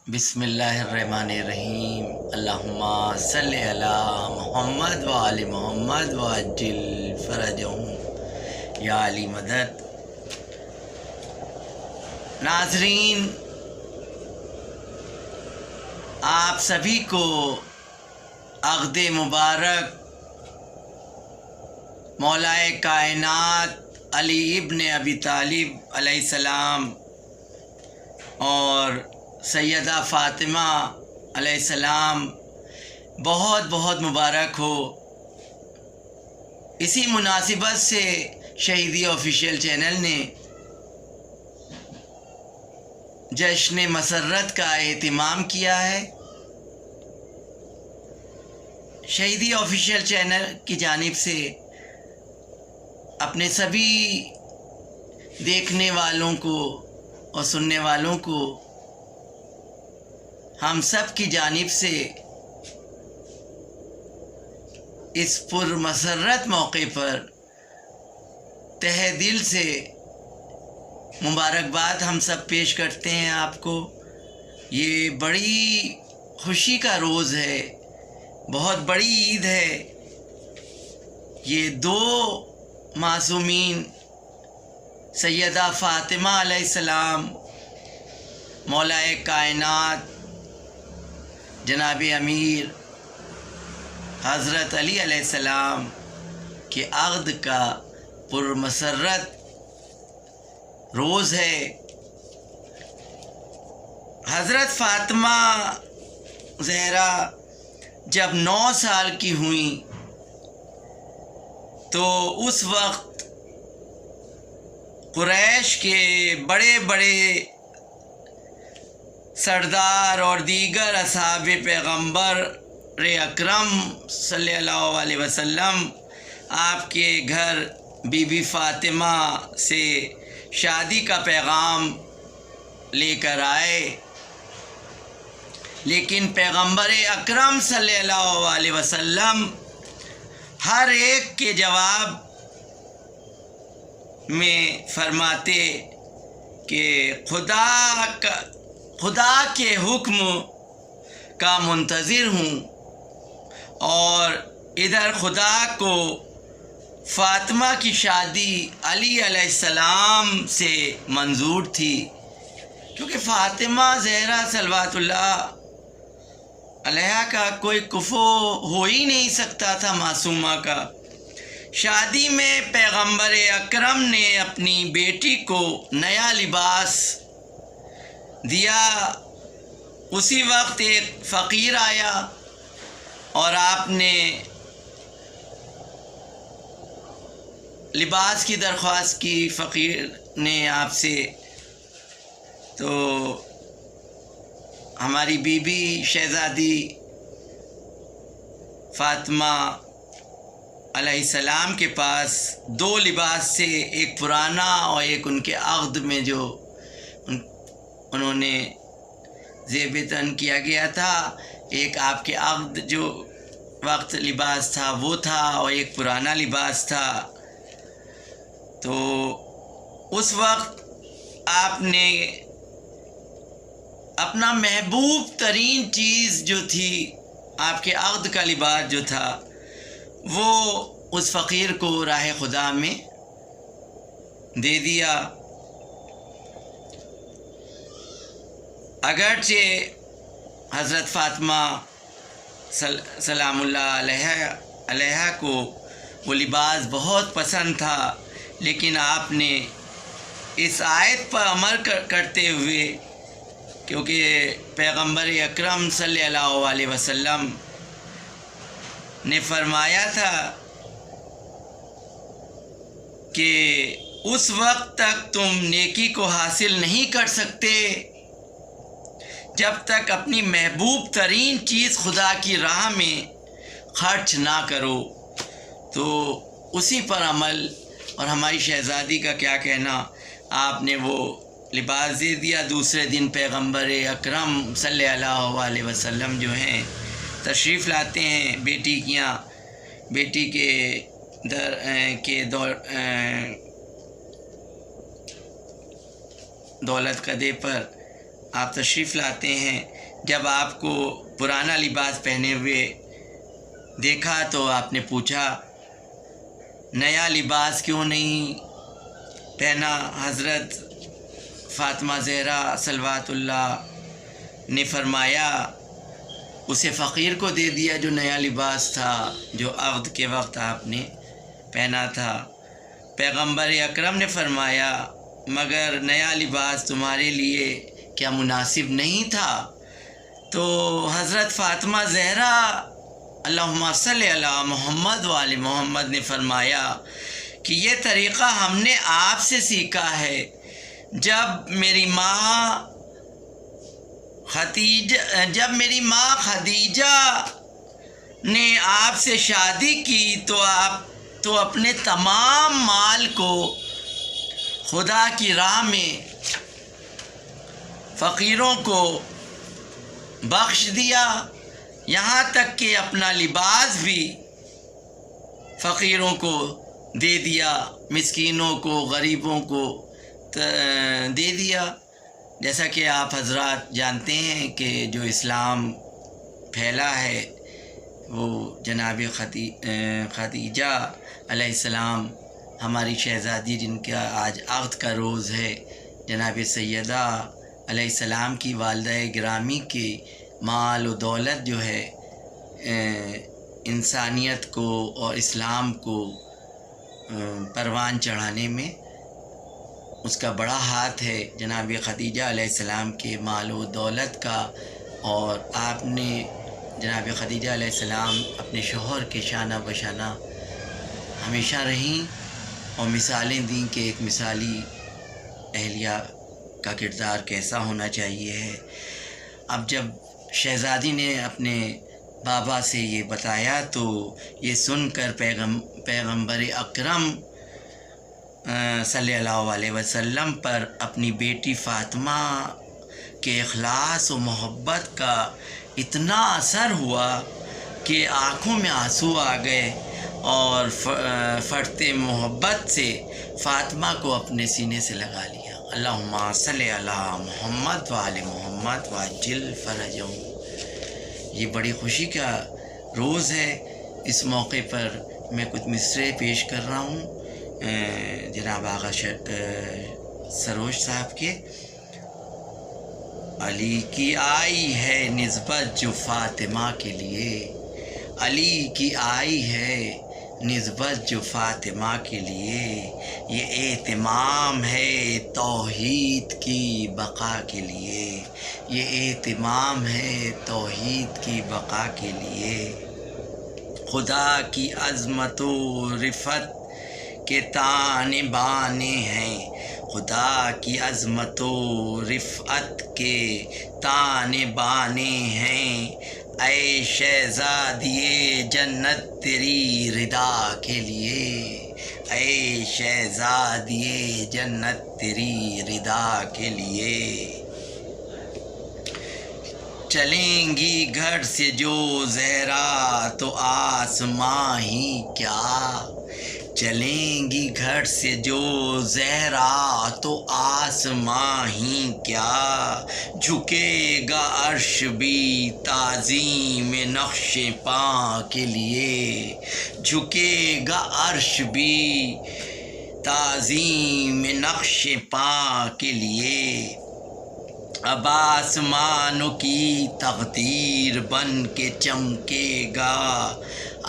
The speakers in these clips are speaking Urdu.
بسم اللہ الرحمن الرحیم اللہم صلی علی محمد و آل محمد وعجل فرجہم یا علی مدد۔ ناظرین، آپ سبھی کو عقد مبارک مولائے کائنات علی ابن ابی طالب علیہ السلام اور سیدہ فاطمہ علیہ السلام بہت بہت مبارک ہو۔ اسی مناسبت سے شہیدی آفیشیل چینل نے جشن مسرت کا اہتمام کیا ہے۔ شہیدی آفیشیل چینل کی جانب سے اپنے سبھی دیکھنے والوں کو اور سننے والوں کو ہم سب کی جانب سے اس پر مسرت موقع پر تہہ دل سے مبارکباد ہم سب پیش کرتے ہیں آپ کو۔ یہ بڑی خوشی کا روز ہے، بہت بڑی عید ہے۔ یہ دو معصومین سیدہ فاطمہ علیہ السلام، مولائے کائنات جناب امیر حضرت علی علیہ السلام کے عقد کا پرمسرت روز ہے۔ حضرت فاطمہ زہرا جب 9 سال کی ہوئیں تو اس وقت قریش کے بڑے بڑے سردار اور دیگر اصحاب پیغمبر اکرم صلی اللہ علیہ وسلم آپ کے گھر بی بی فاطمہ سے شادی کا پیغام لے کر آئے، لیکن پیغمبر اکرم صلی اللہ علیہ وسلم ہر ایک کے جواب میں فرماتے کہ خدا کے حکم کا منتظر ہوں، اور ادھر خدا کو فاطمہ کی شادی علی علیہ السلام سے منظور تھی، کیونکہ فاطمہ زہرا صلوات اللہ علیہا کا کوئی کفو ہو ہی نہیں سکتا تھا معصومہ کا۔ شادی میں پیغمبر اکرم نے اپنی بیٹی کو نیا لباس دیا۔ اسی وقت ایک فقیر آیا اور آپ نے لباس کی درخواست کی، فقیر نے آپ سے، تو ہماری بی بی شہزادی فاطمہ علیہ السلام کے پاس 2 لباس سے، ایک پرانا اور ایک ان کے عقد میں جو انہوں نے زیب تن کیا گیا تھا، ایک آپ کے عقد جو وقت لباس تھا وہ تھا، اور ایک پرانا لباس تھا۔ تو اس وقت آپ نے اپنا محبوب ترین چیز جو تھی، آپ کے عقد کا لباس جو تھا، وہ اس فقیر کو راہ خدا میں دے دیا۔ اگرچہ حضرت فاطمہ سلام اللہ علیہا کو وہ لباس بہت پسند تھا، لیکن آپ نے اس آیت پر عمل کرتے ہوئے، کیونکہ پیغمبر اکرم صلی اللہ علیہ وسلم نے فرمایا تھا کہ اس وقت تک تم نیکی کو حاصل نہیں کر سکتے جب تک اپنی محبوب ترین چیز خدا کی راہ میں خرچ نہ کرو۔ تو اسی پر عمل، اور ہماری شہزادی کا کیا کہنا، آپ نے وہ لباس دے دیا۔ دوسرے دن پیغمبر اکرم صلی اللہ علیہ وسلم جو ہیں تشریف لاتے ہیں بیٹی کے دولت قدے پر، آپ تشریف لاتے ہیں، جب آپ کو پرانا لباس پہنے ہوئے دیکھا تو آپ نے پوچھا نیا لباس کیوں نہیں پہنا؟ حضرت فاطمہ زہرا صلوات اللہ نے فرمایا اسے فقیر کو دے دیا جو نیا لباس تھا، جو عقد کے وقت آپ نے پہنا تھا۔ پیغمبر اکرم نے فرمایا مگر نیا لباس تمہارے لیے کیا مناسب نہیں تھا؟ تو حضرت فاطمہ زہرا اللہم صلی علی محمد وآل محمد نے فرمایا کہ یہ طریقہ ہم نے آپ سے سیکھا ہے۔ جب میری ماں خدیجہ نے آپ سے شادی کی تو اپنے تمام مال کو خدا کی راہ میں فقیروں کو بخش دیا، یہاں تک کہ اپنا لباس بھی فقیروں کو دے دیا، مسکینوں کو، غریبوں کو دے دیا۔ جیسا کہ آپ حضرات جانتے ہیں کہ جو اسلام پھیلا ہے وہ جناب خدیجہ علیہ السلام، ہماری شہزادی جن کا آج عقد کا روز ہے، جناب سیدہ علیہ السلام کی والدہ گرامی کے مال و دولت جو ہے انسانیت کو اور اسلام کو پروان چڑھانے میں اس کا بڑا ہاتھ ہے، جناب خدیجہ علیہ السلام کے مال و دولت کا۔ اور آپ نے جناب خدیجہ علیہ السلام اپنے شوہر کے شانہ بشانہ ہمیشہ رہیں اور مثالیں دیں کہ ایک مثالی اہلیہ کا کردار کیسا ہونا چاہیے ہے۔ اب جب شہزادی نے اپنے بابا سے یہ بتایا تو یہ سن کر پیغمبر اکرم صلی اللہ علیہ وسلم پر اپنی بیٹی فاطمہ کے اخلاص و محبت کا اتنا اثر ہوا کہ آنکھوں میں آنسو آ گئے اور پھٹتے محبت سے فاطمہ کو اپنے سینے سے لگا لیا۔ اللہم صلی علی محمد وآل محمد وعجل فرجہم۔ یہ بڑی خوشی کا روز ہے۔ اس موقع پر میں کچھ مصرعے پیش کر رہا ہوں جناب آغا سروش صاحب کے۔ علی کی آئی ہے نسبت جو فاطمہ کے لیے، علی کی آئی ہے نسبت جو فاطمہ کے لیے، یہ اہتمام ہے توحید کی بقا کے لیے، یہ اہتمام ہے توحید کی بقا کے لیے۔ خدا کی عظمت و رفعت کے تانے بانے ہیں، خدا کی عظمت و رفعت کے تانے بانے ہیں، اے شہزادی جنت تیری رضا کے لیے، اے شہزادی جنت تیری رضا کے لیے۔ چلیں گی گھر سے جو زہرا تو آسماں ہی کیا، چلیں گی گھر سے جو زہرا تو آسماں ہی کیا، جھکے گا عرش بھی تعظیم نقش پاں کے لیے، جھکے گا عرش بھی تعظیم نقش پاں کے لیے۔ اب آسمانوں کی تقدیر بن کے چمکے گا،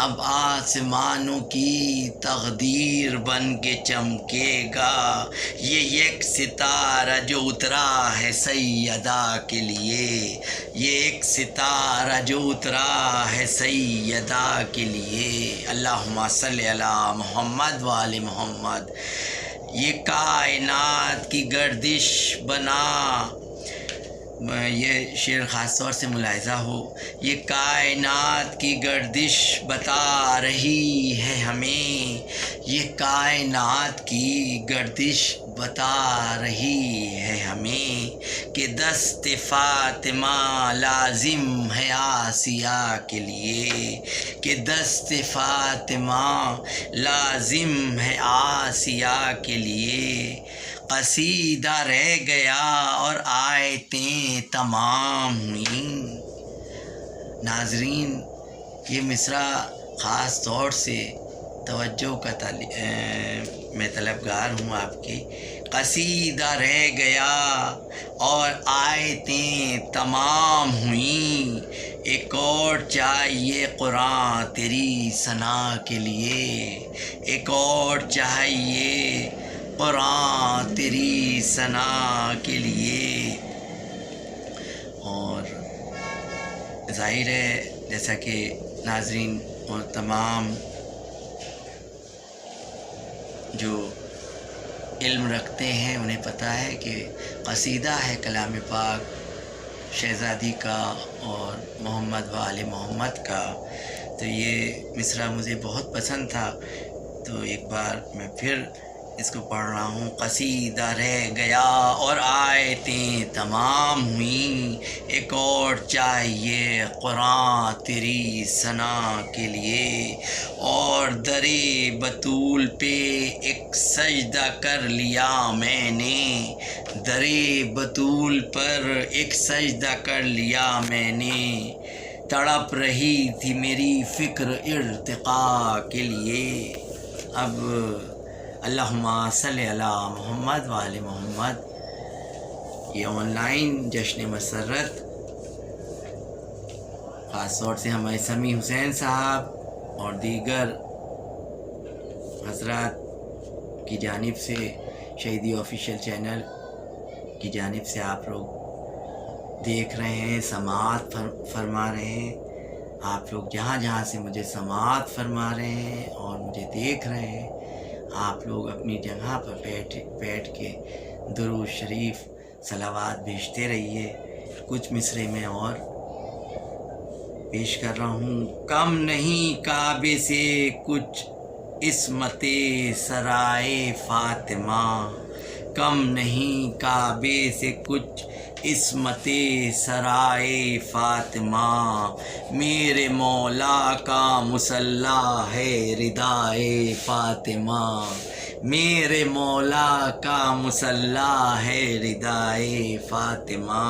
اب آسمانوں کی تقدیر بن کے چمکے گا، یہ ایک ستارہ جو اترا ہے سیدہ کے لیے، یہ ایک ستارہ جو اترا ہے سیدہ کے لیے۔ اللہم صلی علی محمد وآل محمد۔ یہ کائنات کی گردش بنا، یہ شعر خاص طور سے ملاحظہ ہو، یہ کائنات کی گردش بتا رہی ہے ہمیں، یہ کائنات کی گردش بتا رہی ہے ہمیں، کہ دست فاطمہ لازم ہے آسیہ کے لیے، کہ دست فاطمہ لازم ہے آسیہ کے لیے۔ قصیدہ رہ گیا اور آیتیں تمام ہوئیں۔ ناظرین، یہ مصرع خاص طور سے توجہ کا میں طلبگار ہوں آپ کی۔ قصیدہ رہ گیا اور آیتیں تمام ہوئیں، ایک اور چاہیے قرآن تیری ثنا کے لیے، ایک اور چاہیے قرآن تیری ثنا کے لیے۔ اور ظاہر ہے جیسا کہ ناظرین اور تمام جو علم رکھتے ہیں انہیں پتہ ہے کہ قصیدہ ہے کلام پاک شہزادی کا اور محمد و آل محمد کا، تو یہ مصرع مجھے بہت پسند تھا، تو ایک بار میں پھر اس کو پڑھ رہا ہوں۔ قصیدہ رہ گیا اور آیتیں تمام ہوئیں، ایک اور چاہیے قرآن تیری ثنا کے لیے، اور در بطول پہ ایک سجدہ کر لیا میں نے، در بطول پر ایک سجدہ کر لیا میں نے، تڑپ رہی تھی میری فکر ارتقاء کے لیے۔ اب اللہم صلی علی محمد و آل محمد، یہ آن لائن جشن مسرت خاص طور سے ہمارے سمیع حسین صاحب اور دیگر حضرات کی جانب سے، شہیدی آفیشیل چینل کی جانب سے آپ لوگ دیکھ رہے ہیں، سماعت فرما رہے ہیں۔ آپ لوگ جہاں جہاں سے مجھے سماعت فرما رہے ہیں اور مجھے دیکھ رہے ہیں، آپ لوگ اپنی جگہ پر بیٹھ کے درود شریف صلوات بھیجتے رہیے۔ کچھ مصرے میں اور پیش کر رہا ہوں۔ کم نہیں کعبے سے کچھ عصمت سرائے فاطمہ، کم نہیں کعبے سے کچھ عصمت سرائے فاطمہ، میرے مولا کا مصلی ہے ردائے فاطمہ، میرے مولا کا مصلی ہے ردائے فاطمہ،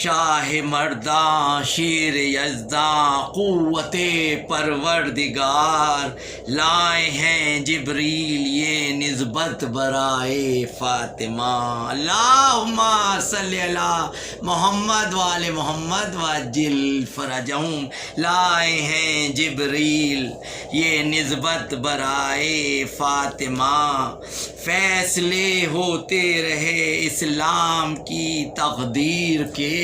شاہ مرداں شیر یزداں قوت پروردگار، لائے ہیں جبریل یہ نسبت برائے فاطمہ۔ اللہم صلی علی محمد و آل محمد وعجل فرجہم، لائے ہیں جبریل یہ نسبت برائے فاطمہ، فیصلے ہوتے رہے اسلام کی تقدیر کے،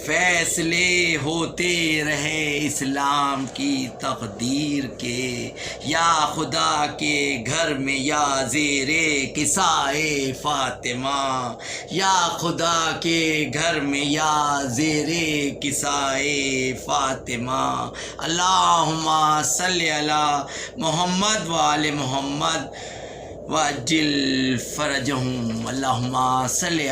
فیصلے ہوتے رہے اسلام کی تقدیر کے، یا خدا کے گھر میں یا زیر کسائے فاطمہ، یا خدا کے گھر میں یا زیر کسائے فاطمہ۔ اللہم صلی علی محمد و آل محمد وعجل فرجہم، اللہم صلی علی